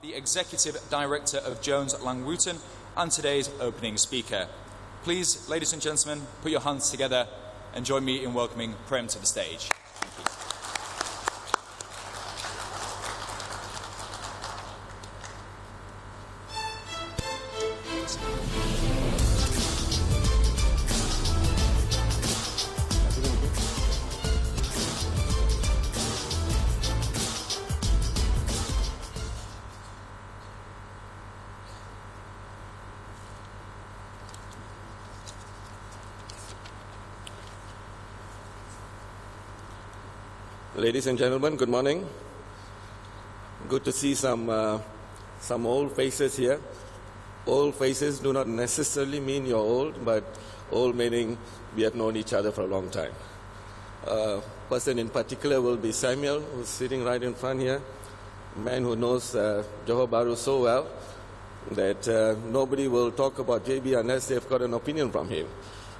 the Executive Director of Jones Lang Wootton and today's opening speaker. Please, ladies and gentlemen, put your hands together and join me in welcoming Prem to the stage. Ladies and gentlemen, good morning. Good to see some old faces here. Old faces do not necessarily mean you're old, but old meaning we have known each other for a long time. Person in particular will be Samuel, who's sitting right in front here, a man who knows Johor Bahru so well that nobody will talk about JB unless they've got an opinion from him.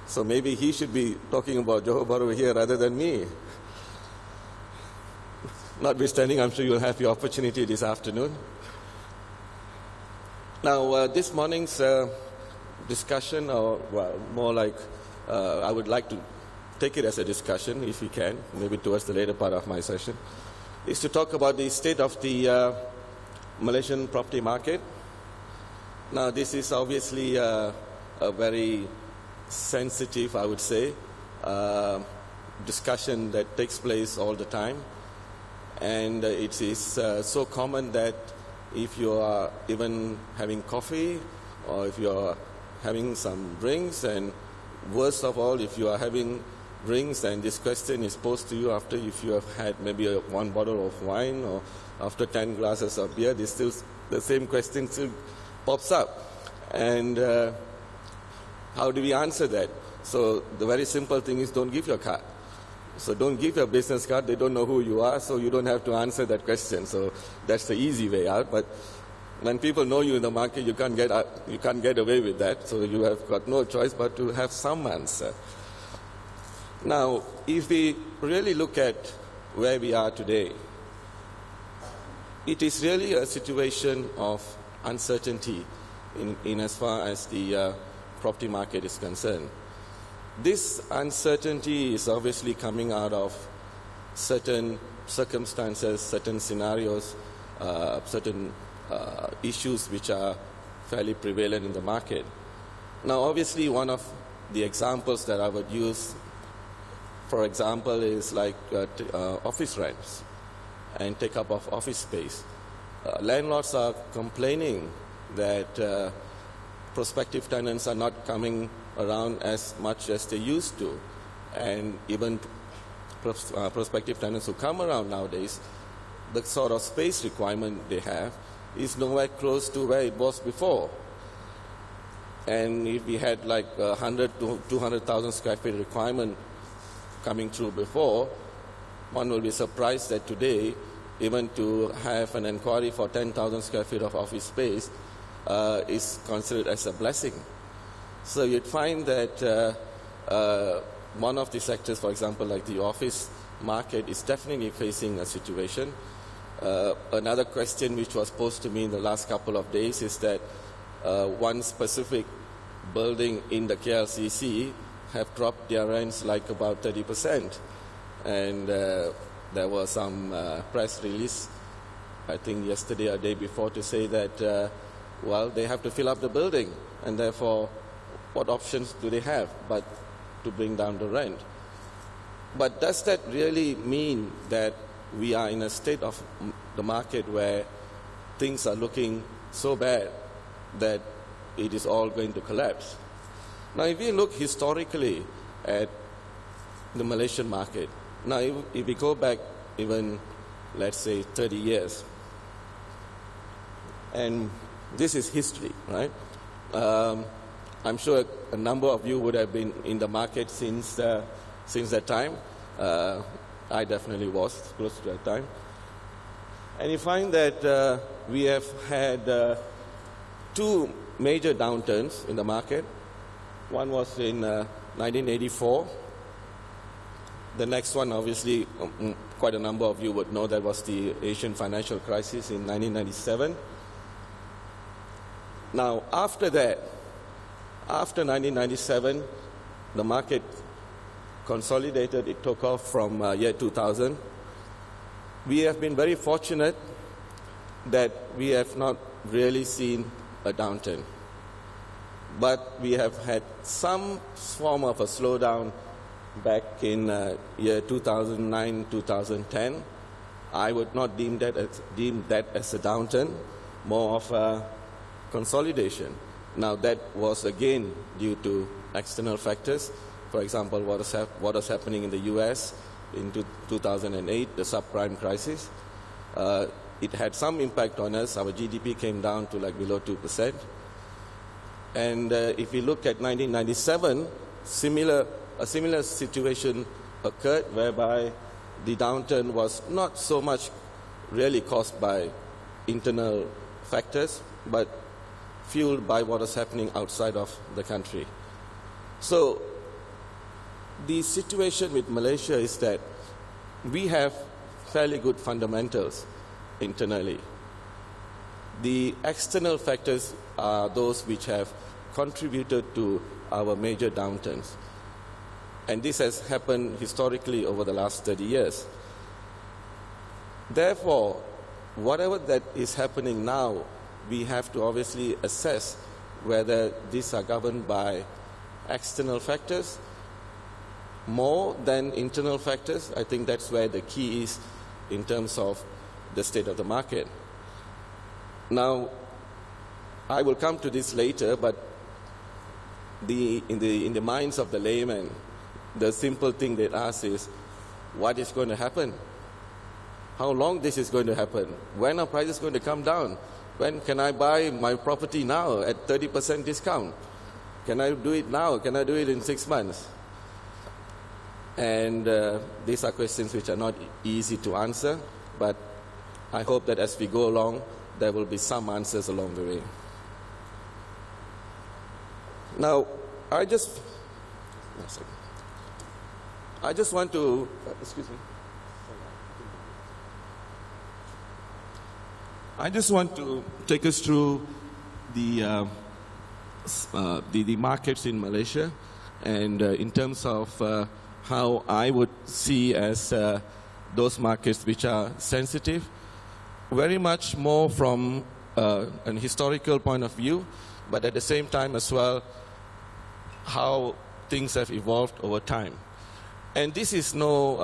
So maybe he should be talking about Johor Bahru here rather than me. Notwithstanding, I'm sure you'll have your opportunity this afternoon. Now, this morning's discussion, or well, more like I would like to take it as a discussion, if we can, maybe towards the later part of my session, is to talk about the state of the Malaysian property market. Now, this is obviously a very sensitive, I would say, discussion that takes place all the time. And it is so common that if you are even having coffee or if you are having some drinks, and worst of all, if you are having drinks and this question is posed to you after if you have had maybe one bottle of wine or after 10 glasses of beer, the same question still pops up. And how do we answer that? So the very simple thing is don't give your card. So don't give your business card, they don't know who you are, so you don't have to answer that question. So that's the easy way out. But when people know you in the market, you can't get away with that. So you have got no choice but to have some answer. Now, if we really look at where we are today, it is really a situation of uncertainty in as far as the property market is concerned. This uncertainty is obviously coming out of certain circumstances, certain scenarios, certain issues which are fairly prevalent in the market. Now, obviously, one of the examples that I would use, for example, is like office rents and take-up of office space. Landlords are complaining that prospective tenants are not coming around as much as they used to, and even prospective tenants who come around nowadays, the sort of space requirement they have is nowhere close to where it was before. And if we had like 100 to 200,000 square feet requirement coming through before, one will be surprised that today, even to have an inquiry for 10,000 square feet of office space is considered as a blessing. So you'd find that one of the sectors, for example, like the office market, is definitely facing a situation. Another question which was posed to me in the last couple of days is that one specific building in the KLCC have dropped their rents like about 30%. And there was some press release, I think yesterday or day before, to say that, well, they have to fill up the building, and therefore, what options do they have but to bring down the rent? But does that really mean that we are in a state of the market where things are looking so bad that it is all going to collapse? Now, if we look historically at the Malaysian market, now if we go back even, let's say, 30 years, and this is history, right? I'm sure a number of you would have been in the market since that time. I definitely was close to that time. And you find that we have had two major downturns in the market. One was in 1984. The next one, obviously, quite a number of you would know, that was the Asian financial crisis in 1997. Now, after that, after 1997, the market consolidated, it took off from year 2000. We have been very fortunate that we have not really seen a downturn. But we have had some form of a slowdown back in year 2009, 2010. I would not deem that as a downturn, more of a consolidation. Now that was again due to external factors. For example, what was happening in the US in 2008, the subprime crisis. It had some impact on us. Our GDP came down to like below 2%. And if we look at 1997, a similar situation occurred whereby the downturn was not so much really caused by internal factors, but fueled by what was happening outside of the country. So the situation with Malaysia is that we have fairly good fundamentals internally. The external factors are those which have contributed to our major downturns. And this has happened historically over the last 30 years. Therefore, whatever that is happening now, we have to obviously assess whether these are governed by external factors more than internal factors. I think that's where the key is in terms of the state of the market. Now, I will come to this later, but in the minds of the layman, the simple thing they ask is, what is going to happen? How long this is going to happen? When are prices going to come down? When can I buy my property now at 30% discount? Can I do it now? Can I do it in 6 months? And these are questions which are not easy to answer, but I hope that as we go along, there will be some answers along the way. Now, I just want to, excuse me. I just want to take us through the markets in Malaysia, and in terms of how I would see as those markets which are sensitive, very much more from an historical point of view, but at the same time as well, how things have evolved over time. And this is no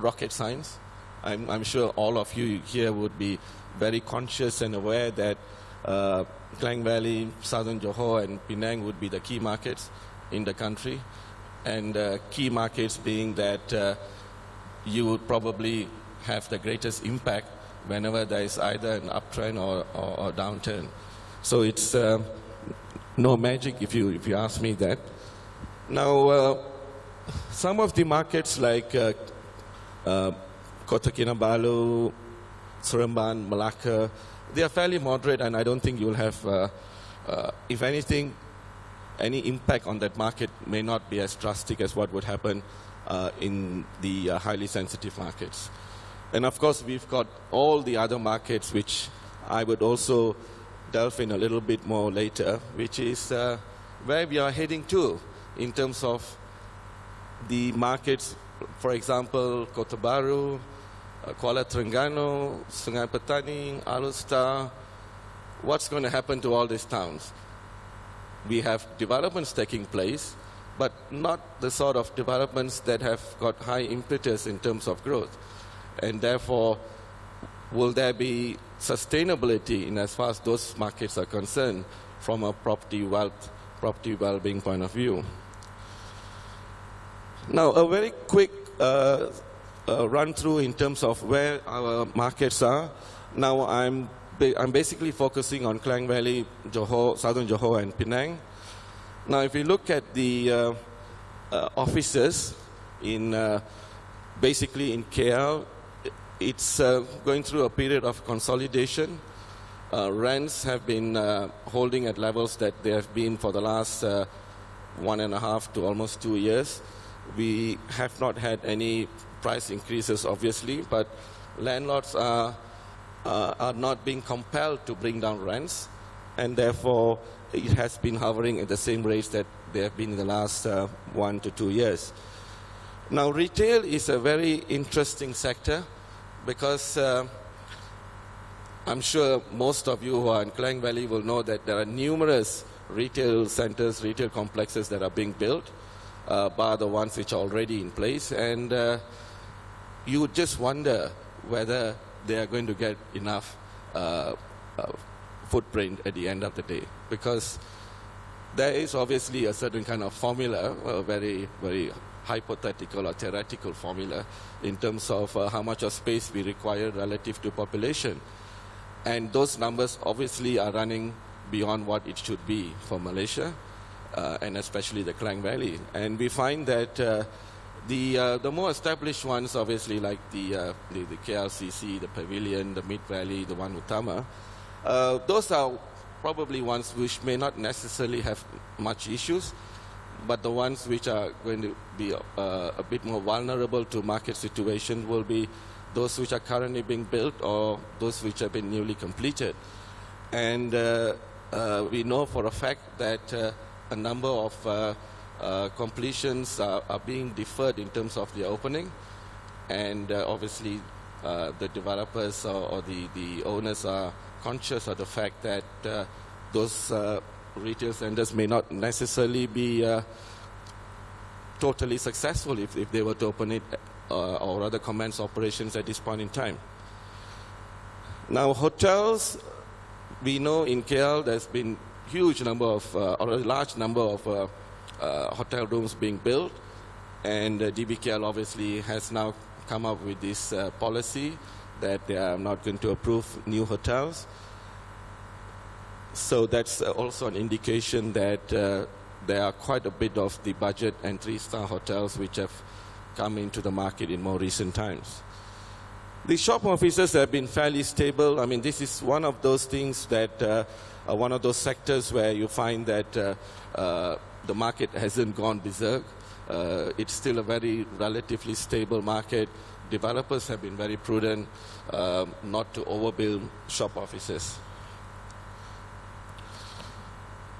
rocket science. I'm sure all of you here would be very conscious and aware that Klang Valley, Southern Johor and Penang would be the key markets in the country. And key markets being that you would probably have the greatest impact whenever there is either an uptrend or downturn. So it's no magic if you ask me that. Now, some of the markets like Kota Kinabalu, Seremban, Malacca, they are fairly moderate, and I don't think you'll have, if anything, any impact on that market may not be as drastic as what would happen in the highly sensitive markets. And of course, we've got all the other markets which I would also delve in a little bit more later, which is where we are heading to in terms of the markets, for example, Kota Baru, Kuala Terengganu, Sungai Petani, Alustar. What's going to happen to all these towns? We have developments taking place, but not the sort of developments that have got high impetus in terms of growth. And therefore, will there be sustainability in as far as those markets are concerned from a property well-being point of view? Now, a very quick run through in terms of where our markets are. Now, I'm basically focusing on Klang Valley, Johor, Southern Johor, and Penang. Now, if you look at the offices in basically in KL, it's going through a period of consolidation. Rents have been holding at levels that they have been for the last 1.5 to almost 2 years. We have not had any price increases, obviously, but landlords are not being compelled to bring down rents. and therefore it has been hovering at the same rates that they have been in the last 1 to 2 years. Now, retail is a very interesting sector because I'm sure most of you who are in Klang Valley will know that there are numerous retail centers, retail complexes that are being built, bar the ones which are already in place, and you would just wonder whether they are going to get enough footprint at the end of the day, because there is obviously a certain kind of formula, a very, very hypothetical or theoretical formula in terms of how much of space we require relative to population. And those numbers obviously are running beyond what it should be for Malaysia, and especially the Klang Valley. And we find that the more established ones, obviously, like the KLCC, the Pavilion, the Mid Valley, the One Utama, those are probably ones which may not necessarily have much issues, but the ones which are going to be a bit more vulnerable to market situations will be those which are currently being built or those which have been newly completed. And we know for a fact that a number of completions are being deferred in terms of the opening, and obviously the developers or the owners are conscious of the fact that those retail centers may not necessarily be totally successful if they were to open it or rather commence operations at this point in time. Now, hotels, we know in KL there's been huge number of or a large number of hotel rooms being built, and DBKL obviously has now come up with this policy that they are not going to approve new hotels. So that's also an indication that there are quite a bit of the budget and 3-star hotels which have come into the market in more recent times. The shop offices have been fairly stable. I mean, this is one of those things that, one of those sectors where you find that the market hasn't gone berserk. It's still a very relatively stable market. Developers have been very prudent not to overbuild shop offices.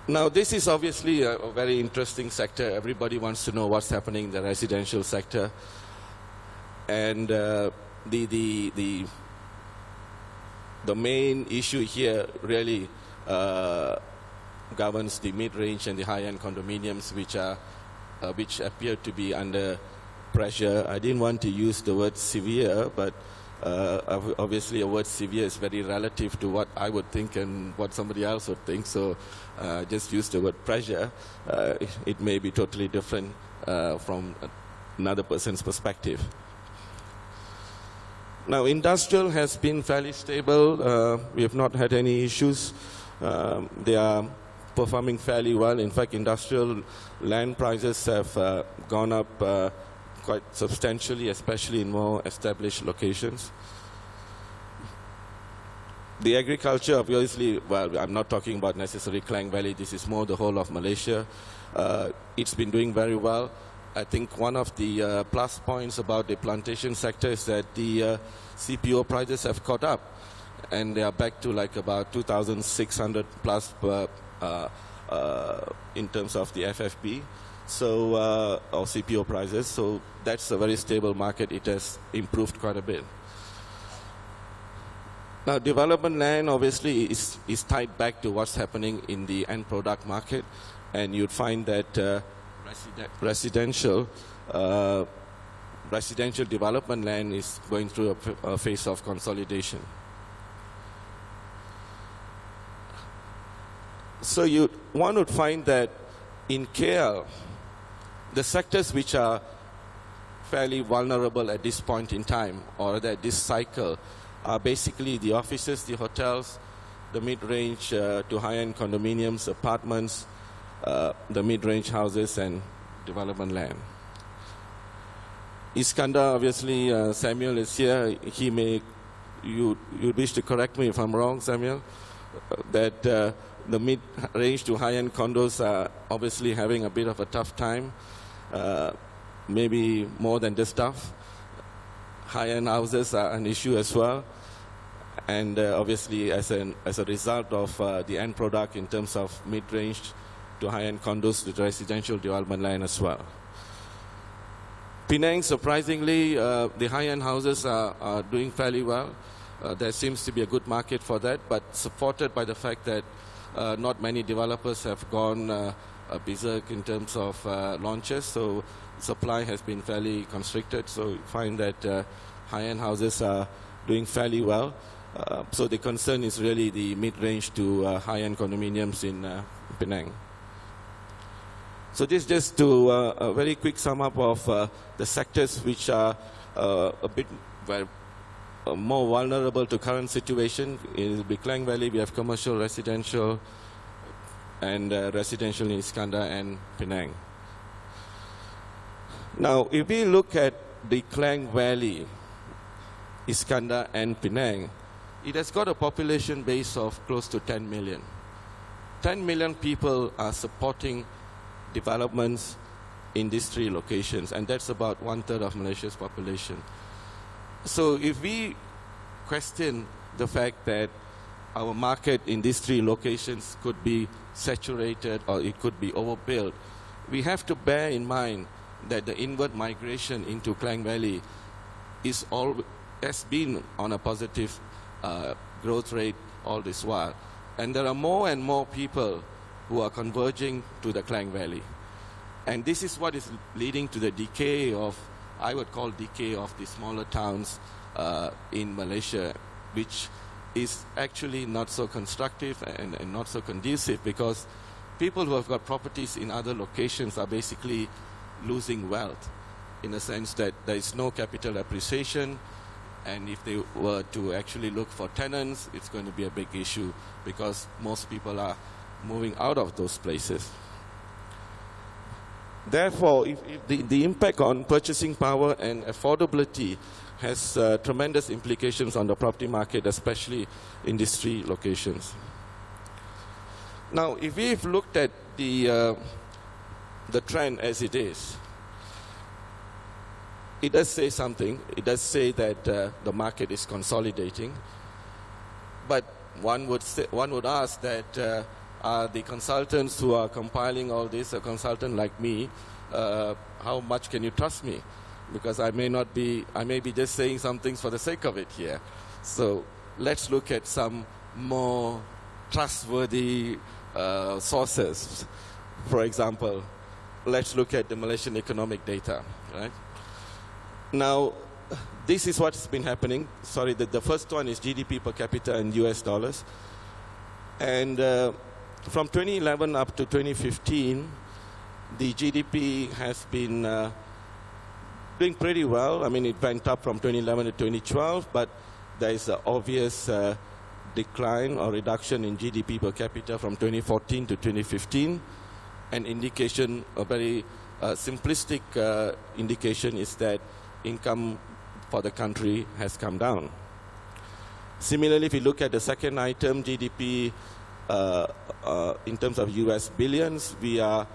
Now, this is obviously a very interesting sector. Everybody wants to know what's happening in the residential sector. And the main issue here really governs the mid-range and the high-end condominiums, which appear to be under pressure. I didn't want to use the word severe, but obviously a word severe is very relative to what I would think and what somebody else would think. So just use the word pressure. It may be totally different from another person's perspective. Now, industrial has been fairly stable. We have not had any issues. They are performing fairly well. In fact, industrial land prices have gone up quite substantially, especially in more established locations. The agriculture, obviously, well, I'm not talking about necessarily Klang Valley. This is more the whole of Malaysia. It's been doing very well. I think one of the plus points about the plantation sector is that the CPO prices have caught up, and they are back to like about 2,600 plus in terms of the FFB, so or CPO prices. So that's a very stable market. It has improved quite a bit. Now, development land obviously is tied back to what's happening in the end product market, and you'd find that residential development land is going through a phase of consolidation. So one would find that in KL, the sectors which are fairly vulnerable at this point in time, or at this cycle, are basically the offices, the hotels, the mid-range to high-end condominiums, apartments, the mid-range houses, and development land. Iskandar, obviously, Samuel is here. You wish to correct me if I'm wrong, Samuel, that the mid-range to high-end condos are obviously having a bit of a tough time, maybe more than this tough. High-end houses are an issue as well. And obviously, as a result of the end product in terms of mid-range to high-end condos to residential development land as well. Penang, surprisingly, the high-end houses are doing fairly well. There seems to be a good market for that, but supported by the fact that not many developers have gone berserk in terms of launches, so supply has been fairly constricted. So you find that high-end houses are doing fairly well. So the concern is really the mid-range to high-end condominiums in Penang. So this is just to a very quick sum up of the sectors which are a bit more vulnerable to current situation. In the Klang Valley, we have commercial, residential, and residential in Iskandar and Penang. Now, if we look at the Klang Valley, Iskandar and Penang, it has got a population base of close to 10 million. 10 million people are supporting developments in these three locations, and that's about 1/3 of Malaysia's population. So if we question the fact that our market in these three locations could be saturated or it could be overbuilt, we have to bear in mind that the inward migration into Klang Valley has been on a positive growth rate all this while. And there are more and more people who are converging to the Klang Valley. And this is what is leading to the decay of, I would call decay of the smaller towns in Malaysia, which is actually not so constructive and not so conducive, because people who have got properties in other locations are basically losing wealth, in the sense that there is no capital appreciation, and if they were to actually look for tenants, it's going to be a big issue because most people are moving out of those places. Therefore, if the impact on purchasing power and affordability has tremendous implications on the property market, especially in these three locations. Now, if we've looked at the trend as it is, it does say something. It does say that the market is consolidating. But one would ask that are the consultants who are compiling all this, a consultant like me, how much can you trust me? Because I may be just saying some things for the sake of it here. So let's look at some more trustworthy sources. For example, let's look at the Malaysian economic data, right? Now, this is what's been happening. Sorry, the first one is GDP per capita in US dollars. And from 2011 up to 2015, the GDP has been doing pretty well. I mean, it went up from 2011 to 2012, but there is an obvious decline or reduction in GDP per capita from 2014 to 2015. An indication, a very simplistic indication, is that income for the country has come down. Similarly, if you look at the second item, GDP in terms of US billions, we are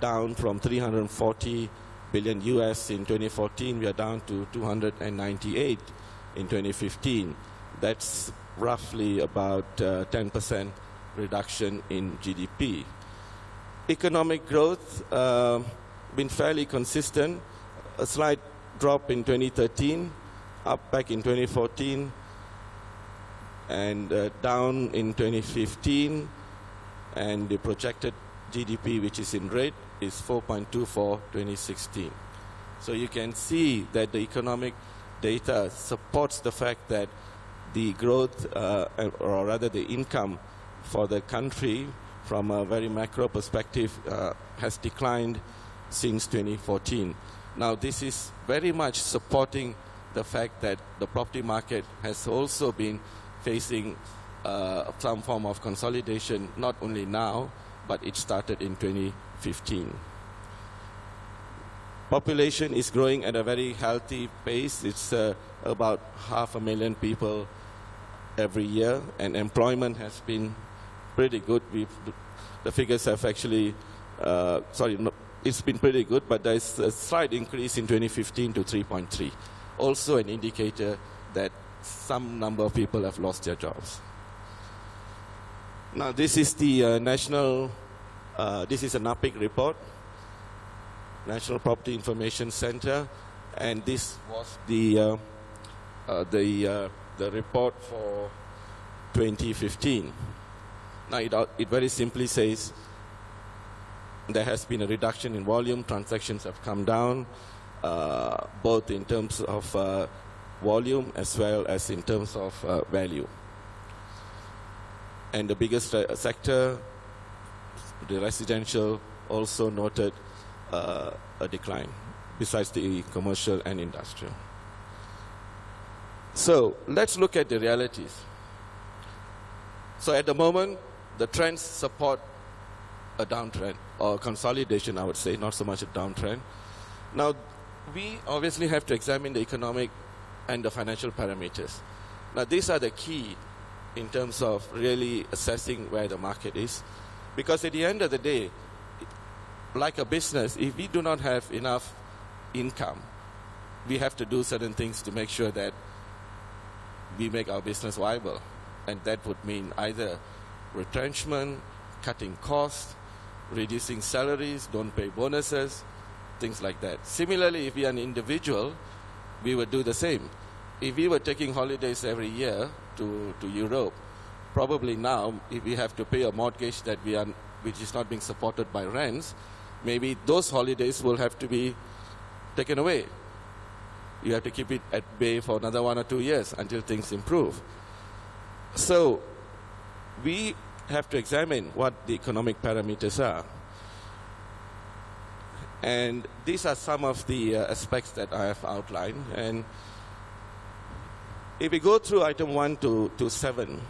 down from 340 billion US in 2014, we are down to 298 in 2015. That's roughly about 10% reduction in GDP. Economic growth been fairly consistent, a slight drop in 2013, up back in 2014, and down in 2015, and the projected GDP, which is in red, is 4.2 for 2016. So you can see that the economic data supports the fact that the growth, or rather the income for the country from a very macro perspective has declined since 2014. Now, this is very much supporting the fact that the property market has also been facing some form of consolidation, not only now, but it started in 2015. Population is growing at a very healthy pace. It's about 500,000 people every year, and employment has been pretty good. The figures have actually, it's been pretty good, but there's a slight increase in 2015 to 3.3. Also an indicator that some number of people have lost their jobs. Now, this is the this is a NAPIC report, National Property Information Center, and this was the report for 2015. Now, it very simply says there has been a reduction in volume, transactions have come down, both in terms of volume as well as in terms of value. And the biggest sector, the residential, also noted a decline, besides the commercial and industrial. So let's look at the realities. So at the moment, the trends support a downtrend, or consolidation, I would say, not so much a downtrend. Now, we obviously have to examine the economic and the financial parameters. Now, these are the key in terms of really assessing where the market is. Because at the end of the day, like a business, if we do not have enough income, we have to do certain things to make sure that we make our business viable. And that would mean either retrenchment, cutting costs, reducing salaries, don't pay bonuses, things like that. Similarly, if we are an individual, we would do the same. If we were taking holidays every year to Europe, probably now, if we have to pay a mortgage which is not being supported by rents, maybe those holidays will have to be taken away. You have to keep it at bay for another 1 or 2 years until things improve. So we have to examine what the economic parameters are. And these are some of the aspects that I have outlined. And if we go through item 1 to 7,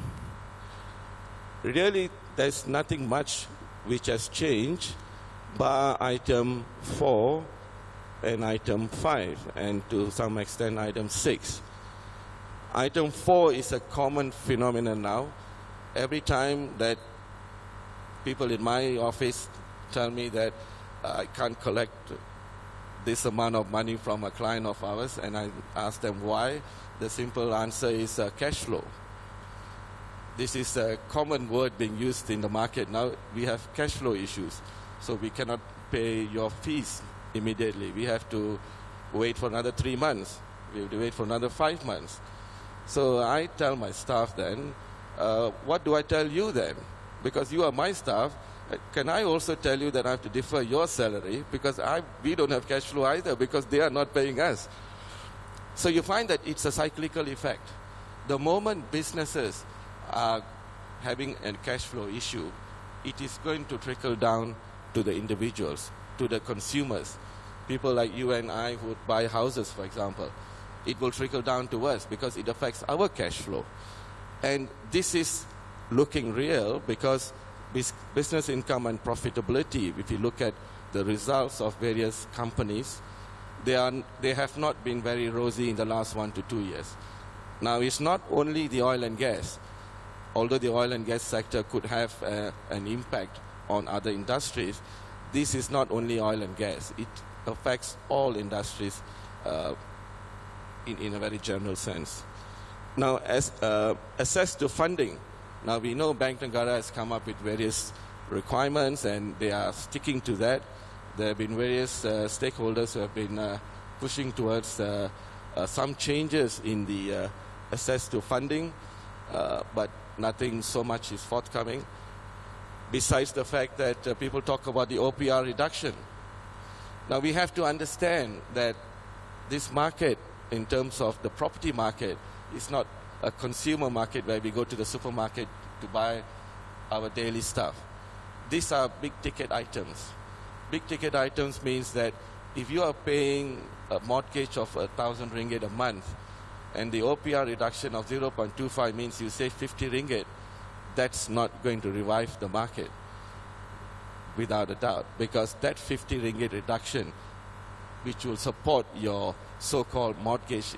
really there's nothing much which has changed bar item 4 and item 5, and to some extent item 6. Item 4 is a common phenomenon now. Every time that people in my office tell me that I can't collect this amount of money from a client of ours, and I ask them why, the simple answer is cash flow. This is a common word being used in the market now. We have cash flow issues, so we cannot pay your fees immediately. We have to wait for another 3 months. We have to wait for another 5 months. So I tell my staff then, what do I tell you then? Because you are my staff, can I also tell you that I have to defer your salary because we don't have cash flow either because they are not paying us. So you find that it's a cyclical effect. The moment businesses are having a cash flow issue, it is going to trickle down to the individuals, to the consumers. People like you and I who would buy houses, for example. It will trickle down to us because it affects our cash flow. And this is looking real because business income and profitability, if you look at the results of various companies, they have not been very rosy in the last 1 to 2 years. Now, it's not only the oil and gas, although the oil and gas sector could have an impact on other industries. This is not only oil and gas. It affects all industries in a very general sense. Now, as access to funding, now we know Bank Negara has come up with various requirements and they are sticking to that. There have been various stakeholders who have been pushing towards some changes in the access to funding, but nothing so much is forthcoming. Besides the fact that people talk about the OPR reduction. Now we have to understand that this market, in terms of the property market, is not a consumer market where we go to the supermarket to buy our daily stuff. These are big ticket items. Big ticket items means that if you are paying a mortgage of 1,000 ringgit a month and the OPR reduction of 0.25 means you save 50 ringgit, that's not going to revive the market without a doubt, because that 50 ringgit reduction, which will support your so-called mortgage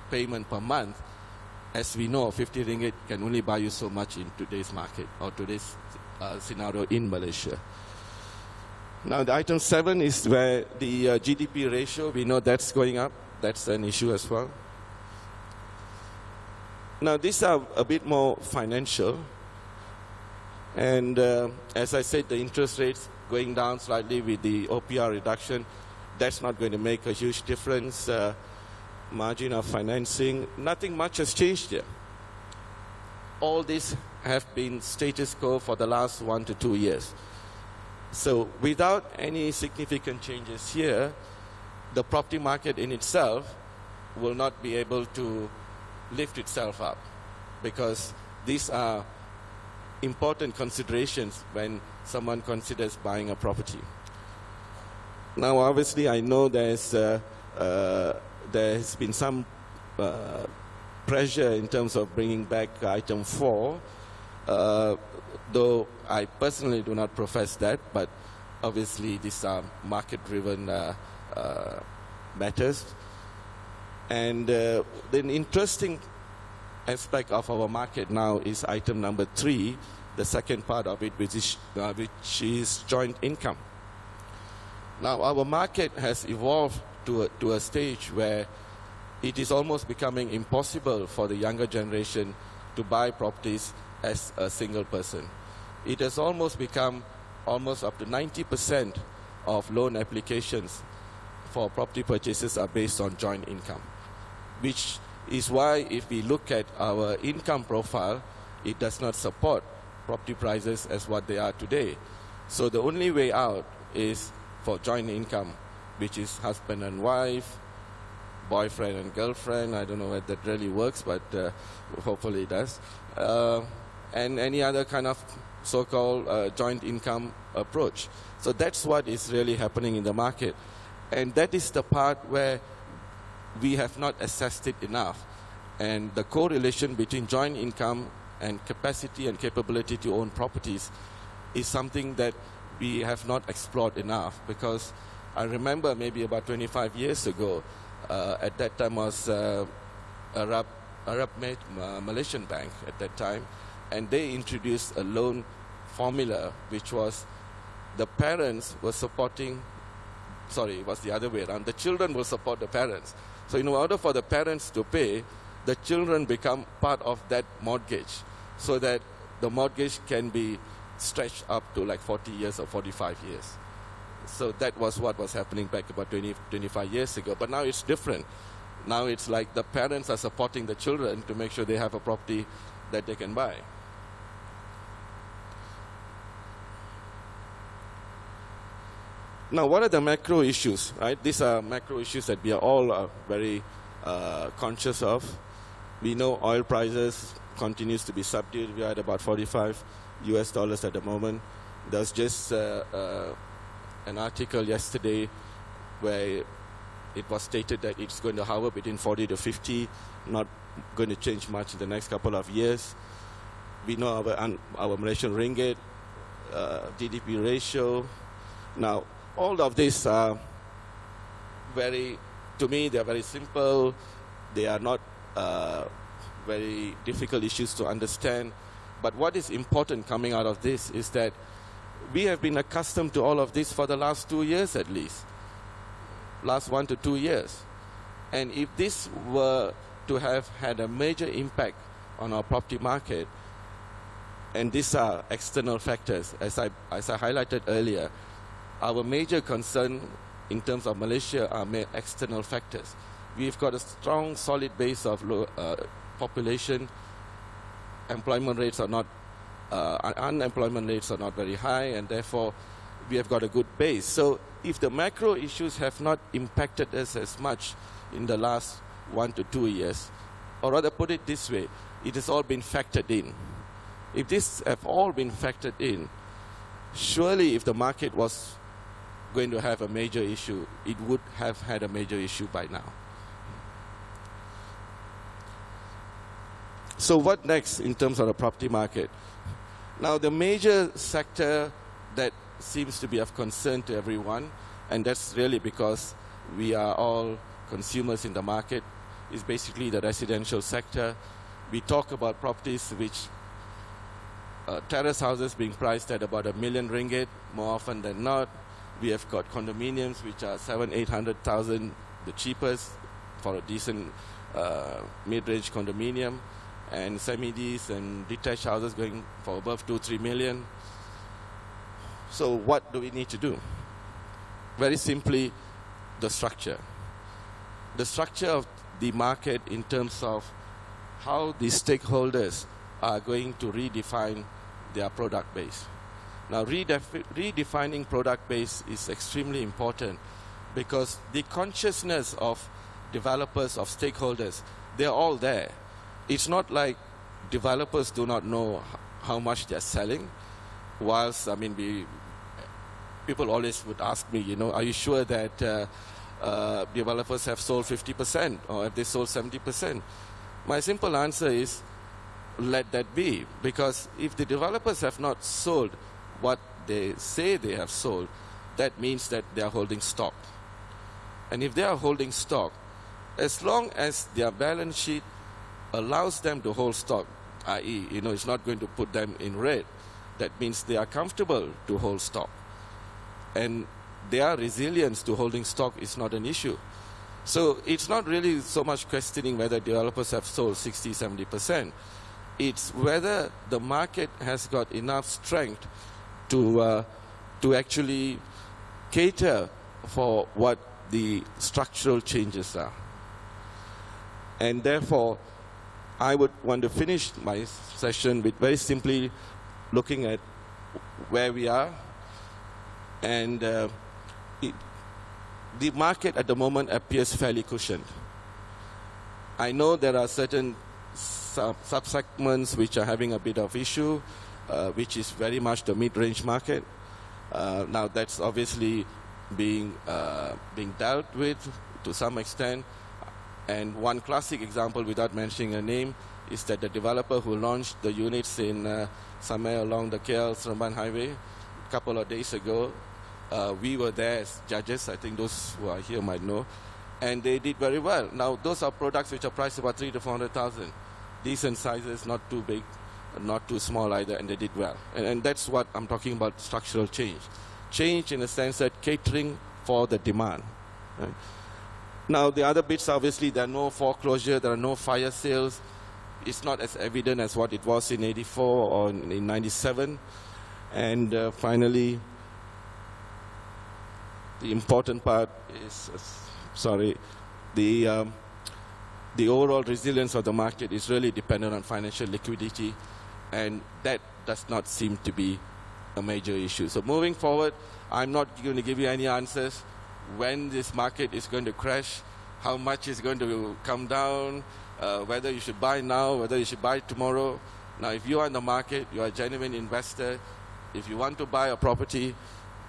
payment per month, as we know, 50 ringgit can only buy you so much in today's market or today's scenario in Malaysia. Now, the item 7 is where the GDP ratio, we know that's going up. That's an issue as well. Now, these are a bit more financial. And as I said, the interest rates going down slightly with the OPR reduction, that's not going to make a huge difference. Margin of financing, nothing much has changed here. All these have been status quo for the last 1 to 2 years. So without any significant changes here, the property market in itself will not be able to lift itself up, because these are important considerations when someone considers buying a property. Now, obviously, I know there has been some pressure in terms of bringing back item 4, though I personally do not profess that, but obviously these are market-driven matters. And the interesting aspect of our market now is item number 3, the second part of it, which is joint income. Now, our market has evolved to a stage where it is almost becoming impossible for the younger generation to buy properties as a single person. It has almost become almost up to 90% of loan applications for property purchases are based on joint income, which is why if we look at our income profile, it does not support property prices as what they are today. So the only way out is for joint income, which is husband and wife, boyfriend and girlfriend. I don't know whether that really works, but hopefully it does. And any other kind of so-called joint income approach. So that's what is really happening in the market. And that is the part where we have not assessed it enough. And the correlation between joint income and capacity and capability to own properties is something that we have not explored enough, because I remember maybe about 25 years ago, at that time was Malaysian bank at that time, and they introduced a loan formula which was the parents were supporting, sorry, it was the other way around, the children will support the parents. So in order for the parents to pay, the children become part of that mortgage, so that the mortgage can be stretched up to like 40 years or 45 years. So that was what was happening back about 25 years ago. But now it's different. Now it's like the parents are supporting the children to make sure they have a property that they can buy. Now, what are the macro issues, right? These are macro issues that we are all very conscious of. We know oil prices continues to be subdued. We are at about $45 at the moment. There's just an article yesterday where it was stated that it's going to hover between 40 to 50, not going to change much in the next couple of years. We know our Malaysian ringgit, GDP ratio. Now, all of these are to me, they are very simple. They are not very difficult issues to understand. But what is important coming out of this is that we have been accustomed to all of this for the last 2 years at least, last 1 to 2 years. And if this were to have had a major impact on our property market, and these are external factors, as I highlighted earlier, our major concern in terms of Malaysia are external factors. We've got a strong, solid base of population. Employment rates are not, unemployment rates are not very high, and therefore we have got a good base. So if the macro issues have not impacted us as much in the last 1 to 2 years, or rather put it this way, it has all been factored in. If this have all been factored in, surely if the market was going to have a major issue, it would have had a major issue by now. So what next in terms of the property market? Now, the major sector that seems to be of concern to everyone, and that's really because we are all consumers in the market, is basically the residential sector. We talk about properties which terrace houses being priced at about R1 million more often than not. We have got condominiums which are 700,000-800,000, the cheapest for a decent mid-range condominium. and semi-Ds and detached houses going for above 2-3 million. So what do we need to do? Very simply, the structure. The structure of the market in terms of how the stakeholders are going to redefine their product base. Now, redefining product base is extremely important because the consciousness of developers, of stakeholders, they're all there. It's not like developers do not know how much they're selling. Whilst, people always would ask me, are you sure that developers have sold 50% or have they sold 70%? My simple answer is, let that be. Because if the developers have not sold what they say they have sold, that means that they are holding stock. And if they are holding stock, as long as their balance sheet allows them to hold stock, i.e., it's not going to put them in red, that means they are comfortable to hold stock. And their resilience to holding stock is not an issue. So it's not really so much questioning whether developers have sold 60, 70%. It's whether the market has got enough strength to actually cater for what the structural changes are. And therefore, I would want to finish my session with very simply looking at where we are. And the market at the moment appears fairly cushioned. I know there are certain sub-segments which are having a bit of issue, which is very much the mid-range market. Now that's obviously being dealt with to some extent. And one classic example, without mentioning a name, is that the developer who launched the units in somewhere along the KL-Seremban Highway a couple of days ago, we were there as judges. I think those who are here might know. And they did very well. Now, those are products which are priced about 300,000 to 400,000. Decent sizes, not too big, not too small either, and they did well. And that's what I'm talking about, structural change. Change in the sense that catering for the demand. Right? Now, the other bits, obviously, there are no foreclosure, there are no fire sales. It's not as evident as what it was in 84 or in 97. And finally, the important part is, the overall resilience of the market is really dependent on financial liquidity, and that does not seem to be a major issue. So moving forward, I'm not going to give you any answers when this market is going to crash, how much is going to come down, whether you should buy now, whether you should buy tomorrow. Now, if you are in the market, you are a genuine investor, if you want to buy a property,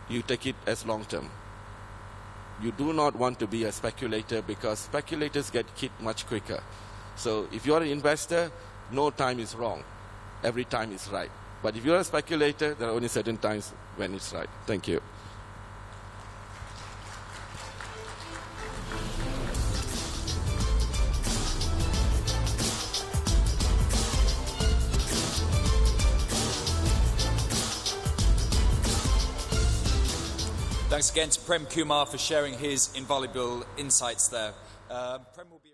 you take it as long-term. You do not want to be a speculator because speculators get hit much quicker. So if you're an investor, no time is wrong. Every time is right. But if you're a speculator, there are only certain times when it's right. Thank you. Thanks again to Prem Kumar for sharing his invaluable insights there. Prem will be